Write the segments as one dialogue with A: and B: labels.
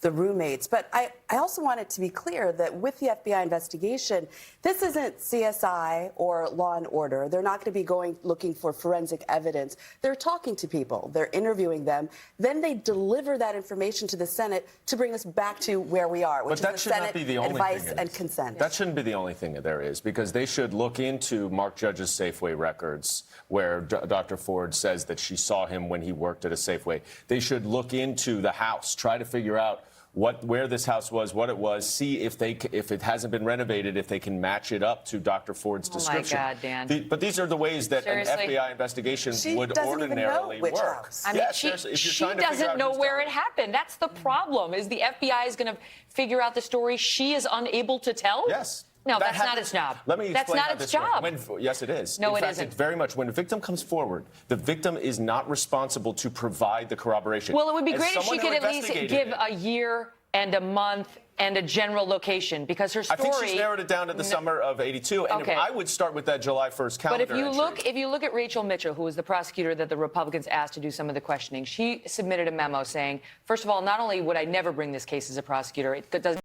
A: the roommates. But I also want it to be clear that with the FBI investigation, this isn't CSI or Law and Order. They're not going to be looking for forensic evidence. They're talking to people. They're interviewing them. Then they deliver that information to the Senate to bring us back to where we are, which is the Senate advice and consent.
B: That shouldn't be the only thing that there is, because they should look into Mark Judge's Safeway records, where Dr. Ford says that she saw him when he worked at a Safeway. They should look into the house, try to figure out where this house was, what it was, see if it hasn't been renovated, if they can match it up to Dr. Ford's description.
C: Oh, my God, Dan.
B: But these are the ways that
C: Seriously?
B: an FBI investigation would ordinarily work.
A: House.
C: I mean, she doesn't know where it happened. That's the problem, is the FBI is going to figure out the story she is unable to tell?
B: Yes.
C: No, that's not its job.
B: Let me explain.
C: That's not its job.
B: Yes, it is.
C: No,
B: in fact,
C: isn't.
B: It's very much when a victim comes forward, the victim is not responsible to provide the corroboration.
C: Well, it would be great if she could at least give a year and a month and a general location, because her story...
B: I think she's narrowed it down to the summer of '82, and
C: okay.
B: I would start with that July 1st calendar
C: But if you look at Rachel Mitchell, who was the prosecutor that the Republicans asked to do some of the questioning, she submitted a memo saying, first of all, not only would I never bring this case as a prosecutor, it doesn't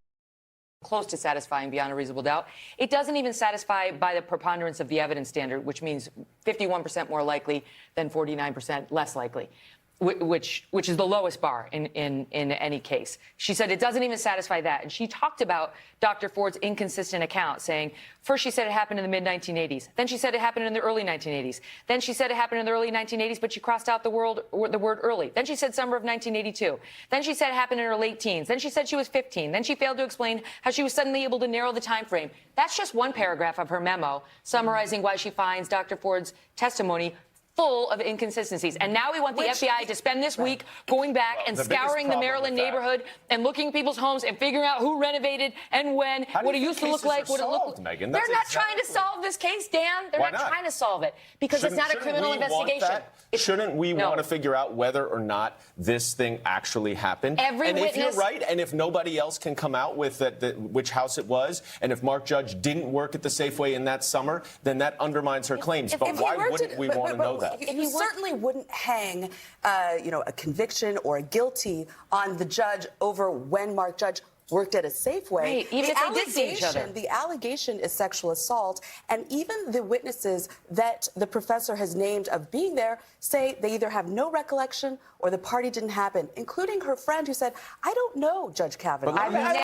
C: close to satisfying beyond a reasonable doubt. It doesn't even satisfy by the preponderance of the evidence standard, which means 51% more likely than 49% less likely, which is the lowest bar in any case. She said it doesn't even satisfy that. And she talked about Dr. Ford's inconsistent account, saying first she said it happened in the mid-1980s. Then she said it happened in the early 1980s. Then she said it happened in the early 1980s, but she crossed out the word early. Then she said summer of 1982. Then she said it happened in her late teens. Then she said she was 15. Then she failed to explain how she was suddenly able to narrow the time frame. That's just one paragraph of her memo summarizing why she finds Dr. Ford's testimony full of inconsistencies. And now we want the FBI to spend this week going back and scouring the Maryland neighborhood and looking at people's homes and figuring out who renovated and when, what it used to look like, what it looked like. They're not trying to solve this case, Dan. They're not trying to solve it because it's not a criminal investigation.
B: Shouldn't we want to figure out whether or not this thing actually happened?
C: And
B: if you're right, and if nobody else can come out with which house it was, and if Mark Judge didn't work at the Safeway in that summer, then that undermines her claims. But why wouldn't we want to know that?
A: You certainly wouldn't hang, a conviction or a guilty on the judge over when Mark Judge worked at a Safeway.
C: Right, even if they did see each other.
A: The allegation is sexual assault, and even the witnesses that the professor has named of being there say they either have no recollection or the party didn't happen, including her friend who said, I don't know Judge Kavanaugh.